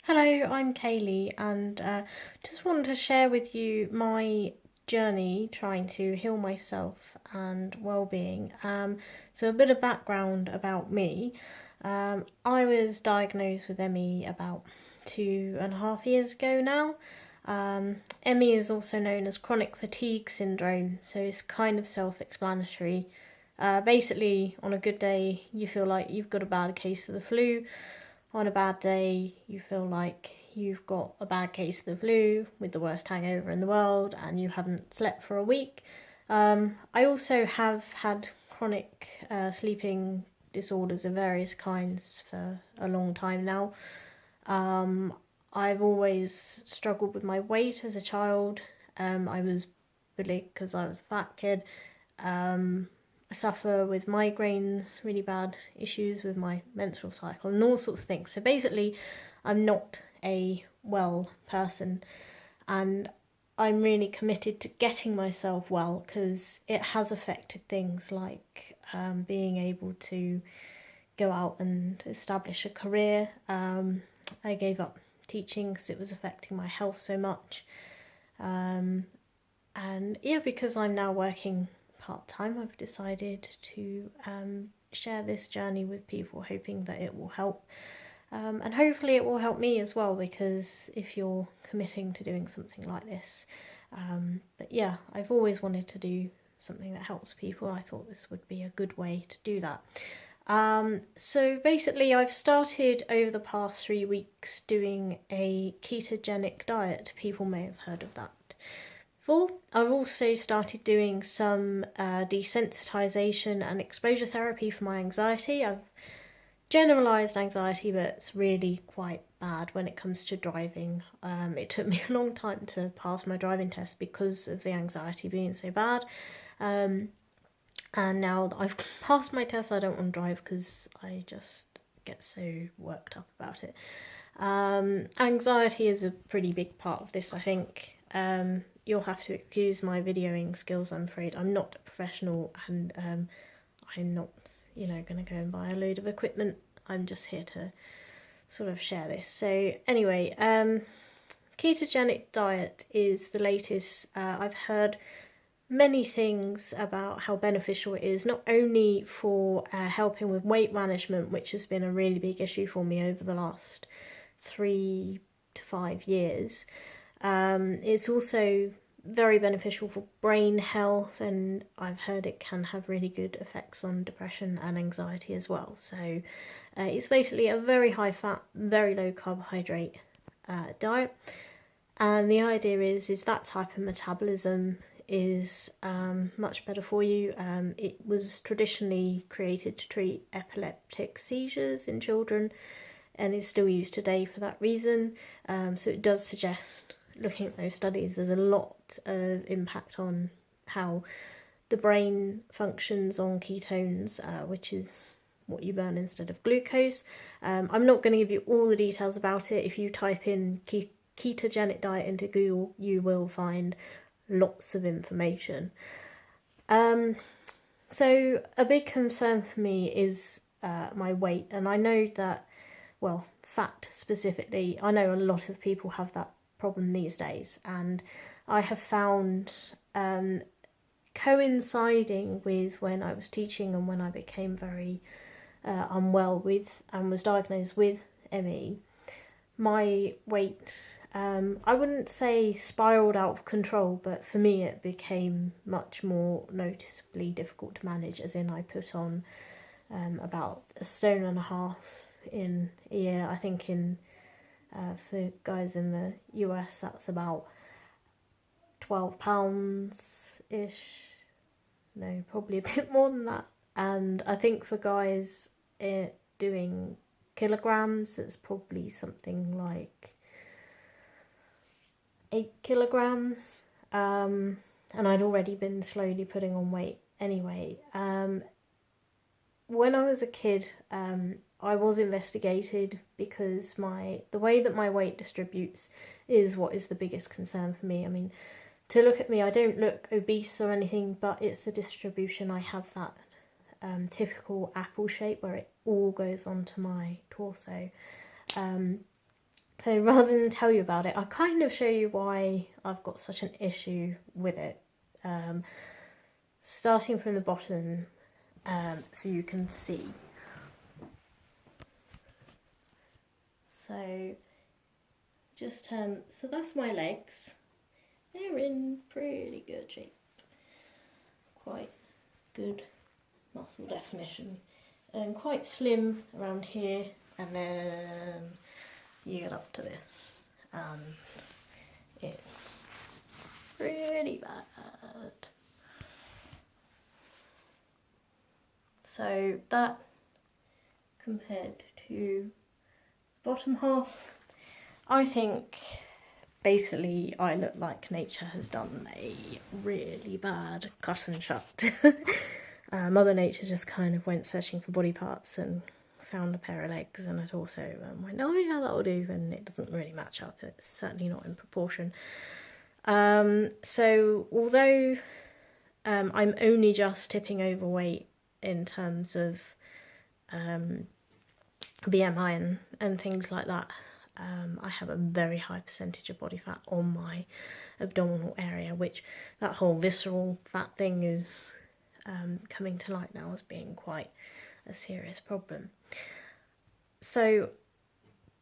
Hello, I'm Kaylee, and just wanted to share with you my journey trying to heal myself and well-being. So a bit of background about me. I was diagnosed with ME about 2.5 years ago now. ME is also known as chronic fatigue syndrome, so it's kind of self-explanatory. Basically, on a good day, you feel like you've got a bad case of the flu. On a bad day, you feel like you've got a bad case of the flu with the worst hangover in the world and you haven't slept for a week. I also have had chronic sleeping disorders of various kinds for a long time now. I've always struggled with my weight as a child. I was bullied because I was a fat kid. I suffer with migraines, really bad issues with my menstrual cycle, and all sorts of things. So basically, I'm not a well person, and I'm really committed to getting myself well because it has affected things like being able to go out and establish a career. I gave up teaching because it was affecting my health so much. And yeah, because I'm now working part-time, I've decided to share this journey with people, hoping that it will help. And hopefully it will help me as well, because if you're committing to doing something like this. But yeah, I've always wanted to do something that helps people. I thought this would be a good way to do that. So basically I've started over the past 3 weeks doing a ketogenic diet. People may have heard of that. I've also started doing some desensitisation and exposure therapy for my anxiety. I've generalised anxiety, but it's really quite bad when it comes to driving. It took me a long time to pass my driving test because of the anxiety being so bad. And now that I've passed my test, I don't want to drive because I just get so worked up about it. Anxiety is a pretty big part of this, I think. You'll have to excuse my videoing skills, I'm afraid. I'm not a professional, and I'm not, going to go and buy a load of equipment. I'm just here to sort of share this. So anyway, ketogenic diet is the latest. I've heard many things about how beneficial it is, not only for helping with weight management, which has been a really big issue for me over the last 3 to 5 years. It's also very beneficial for brain health, and I've heard it can have really good effects on depression and anxiety as well. So it's basically a very high fat, very low carbohydrate diet, and the idea is that type of metabolism is much better for you. It was traditionally created to treat epileptic seizures in children and is still used today for that reason. So it does suggest, looking at those studies, there's a lot of impact on how the brain functions on ketones, which is what you burn instead of glucose. I'm not going to give you all the details about it. If you type in ketogenic diet into Google, you will find lots of information. So a big concern for me is my weight, and I know that, well, fat specifically, I know a lot of people have that problem these days, and I have found coinciding with when I was teaching and when I became very unwell with and was diagnosed with ME, my weight, I wouldn't say spiraled out of control, but for me it became much more noticeably difficult to manage, as in I put on about 1.5 stone in a year. I think for guys in the US that's about 12 pounds-ish. No, probably a bit more than that. And I think for guys doing kilograms, it's probably something like 8 kilograms. And I'd already been slowly putting on weight anyway. When I was a kid, I was investigated because the way that my weight distributes is what is the biggest concern for me. I mean, to look at me, I don't look obese or anything, but it's the distribution. I have that typical apple shape where it all goes onto my torso. So rather than tell you about it, I'll kind of show you why I've got such an issue with it. Starting from the bottom, so you can see. So just so that's my legs. They're in pretty good shape. Quite good muscle definition. And quite slim around here, and then you get up to this, and it's pretty bad. So that compared to bottom half, I think basically I look like nature has done a really bad cut and shut. Mother Nature just kind of went searching for body parts and found a pair of legs, and it also went, oh yeah, that'll do, and it doesn't really match up. It's certainly not in proportion. So although I'm only just tipping overweight in terms of BMI and things like that, I have a very high percentage of body fat on my abdominal area, which that whole visceral fat thing is coming to light now as being quite a serious problem. So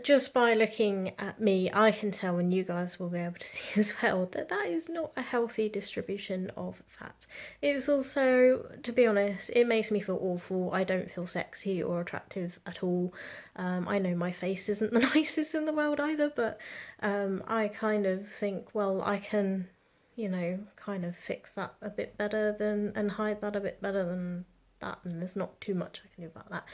just by looking at me, I can tell, and you guys will be able to see as well, that that is not a healthy distribution of fat. It's also, to be honest, it makes me feel awful. I don't feel sexy or attractive at all. I know my face isn't the nicest in the world either, but I kind of think, well, I can, you know, kind of fix that a bit better than, and hide that a bit better than that, and there's not too much I can do about that.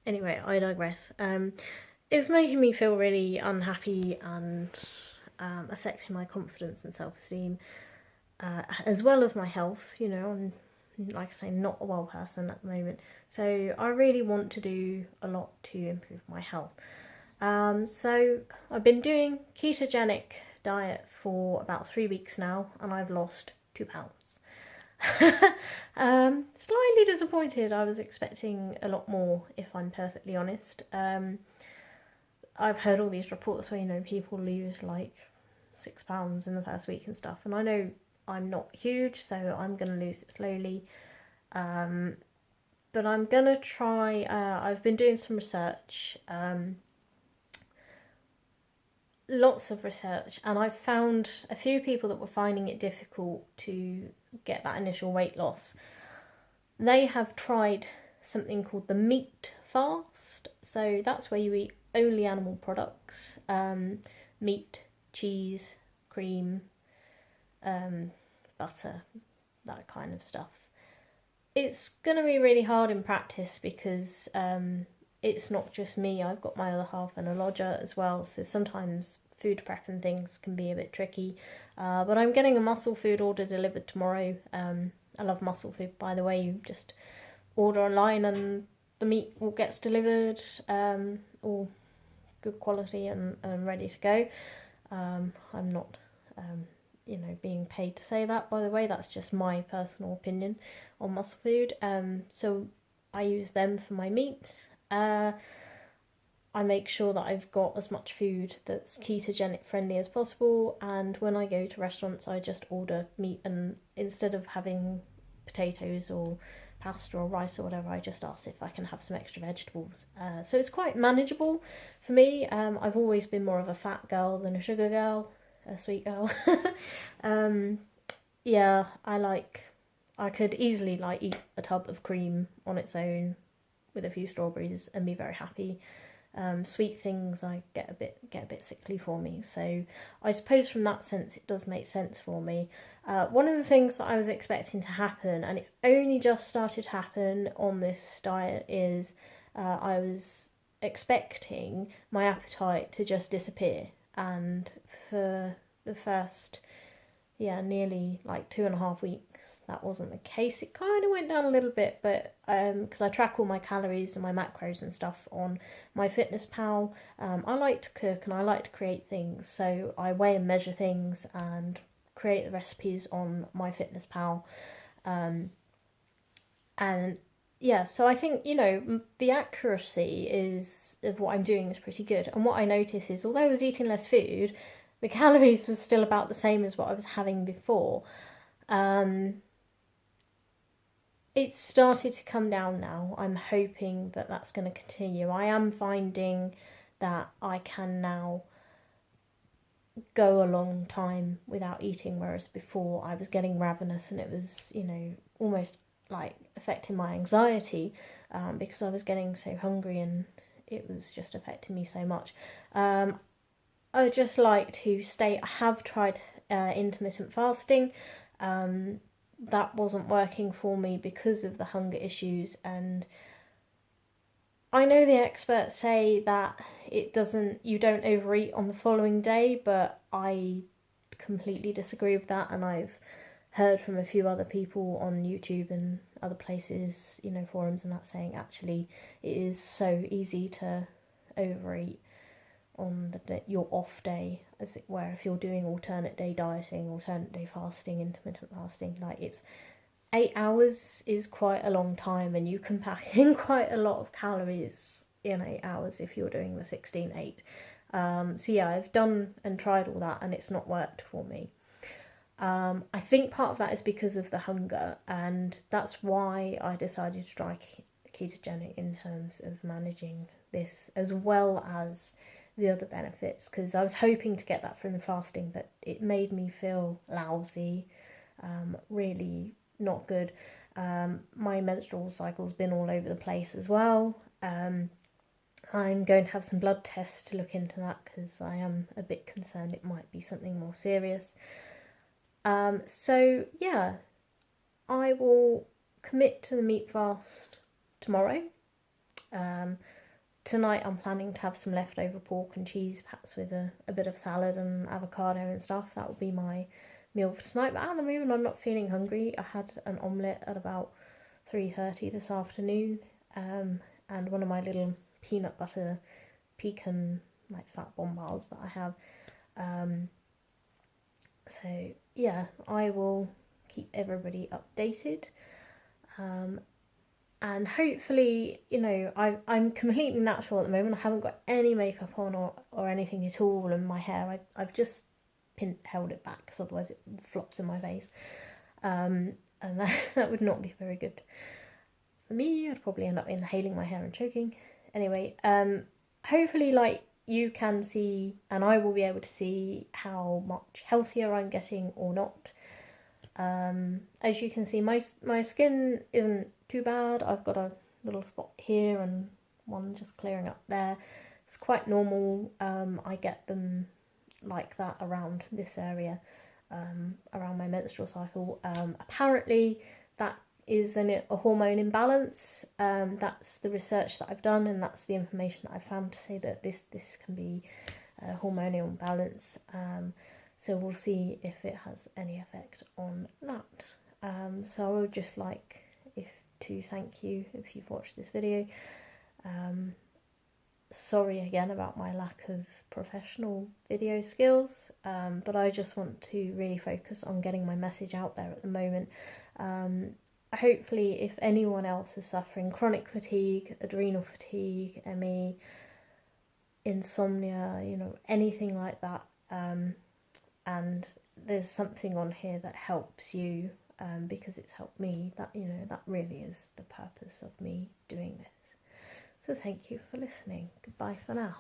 Anyway, I digress. It's making me feel really unhappy and affecting my confidence and self-esteem, as well as my health. You know, I'm, like I say, not a well person at the moment, so I really want to do a lot to improve my health. So I've been doing ketogenic diet for about 3 weeks now, and I've lost 2 pounds. Slightly disappointed. I was expecting a lot more, if I'm perfectly honest. I've heard all these reports where, you know, people lose like 6 pounds in the first week and stuff, and I know I'm not huge, so I'm going to lose it slowly. But I'm going to try, I've been doing some research, lots of research, and I've found a few people that were finding it difficult to get that initial weight loss. They have tried something called the meat fast, so that's where you eat only animal products, meat, cheese, cream, butter, that kind of stuff. It's going to be really hard in practice because it's not just me. I've got my other half and a lodger as well, so sometimes food prep and things can be a bit tricky. But I'm getting a muscle food order delivered tomorrow. I love muscle food, by the way. You just order online and the meat all gets delivered, all good quality and ready to go. I'm not, you know, being paid to say that, by the way. That's just my personal opinion on muscle food. So I use them for my meat. I make sure that I've got as much food that's ketogenic friendly as possible, and when I go to restaurants I just order meat, and instead of having potatoes or pasta or rice or whatever, I just ask if I can have some extra vegetables. So it's quite manageable for me. I've always been more of a fat girl than a sugar girl, a sweet girl. Yeah, I could easily like eat a tub of cream on its own with a few strawberries and be very happy. Sweet things I get a bit sickly for me, so I suppose from that sense it does make sense for me. One of the things that I was expecting to happen, and it's only just started to happen on this diet, is I was expecting my appetite to just disappear, and for the first nearly like 2.5 weeks that wasn't the case. It kind of went down a little bit, but because I track all my calories and my macros and stuff on my Fitness Pal. I like to cook and I like to create things, so I weigh and measure things and create the recipes on my Fitness Pal. And yeah, so I think, you know, the accuracy is of what I'm doing is pretty good. And what I notice is, although I was eating less food, the calories were still about the same as what I was having before. It's started to come down now. I'm hoping that that's going to continue. I am finding that I can now go a long time without eating, whereas before I was getting ravenous and it was, you know, almost like affecting my anxiety, because I was getting so hungry and it was just affecting me so much. I would just like to state I have tried intermittent fasting. That wasn't working for me because of the hunger issues, and I know the experts say that you don't overeat on the following day, but I completely disagree with that, and I've heard from a few other people on YouTube and other places, you know, forums and that, saying actually it is so easy to overeat on your off day, as it were, if you're doing alternate day dieting, alternate day fasting, intermittent fasting. Like, it's 8 hours is quite a long time, and you can pack in quite a lot of calories in 8 hours if you're doing the 16-8. So yeah, I've done and tried all that, and it's not worked for me. I think part of that is because of the hunger, and that's why I decided to try ketogenic in terms of managing this, as well as the other benefits, because I was hoping to get that from the fasting, but it made me feel lousy, really not good. My menstrual cycle's been all over the place as well. I'm going to have some blood tests to look into that, because I am a bit concerned it might be something more serious. So yeah, I will commit to the meat fast tomorrow. Tonight I'm planning to have some leftover pork and cheese, perhaps with a bit of salad and avocado and stuff. That will be my meal for tonight. But at the moment I'm not feeling hungry. I had an omelette at about 3:30 this afternoon, and one of my little peanut butter pecan like fat bonbons that I have. So yeah, I will keep everybody updated. And hopefully, you know, I'm completely natural at the moment. I haven't got any makeup on or anything at all, and my hair, I've just held it back, because otherwise it flops in my face. And that would not be very good for me. I'd probably end up inhaling my hair and choking. Anyway, hopefully, like, you can see, and I will be able to see how much healthier I'm getting or not. As you can see, my skin isn't too bad. I've got a little spot here and one just clearing up there. It's quite normal. I get them like that around this area, around my menstrual cycle. Apparently that is a hormone imbalance. That's the research that I've done, and that's the information that I've found to say that this can be a hormonal imbalance. So we'll see if it has any effect on that. So I would just like to thank you if you've watched this video. Sorry again about my lack of professional video skills, but I just want to really focus on getting my message out there at the moment. Hopefully, if anyone else is suffering chronic fatigue, adrenal fatigue, ME, insomnia, you know, anything like that, and there's something on here that helps you, because it's helped me, that, you know, that really is the purpose of me doing this. So thank you for listening. Goodbye for now.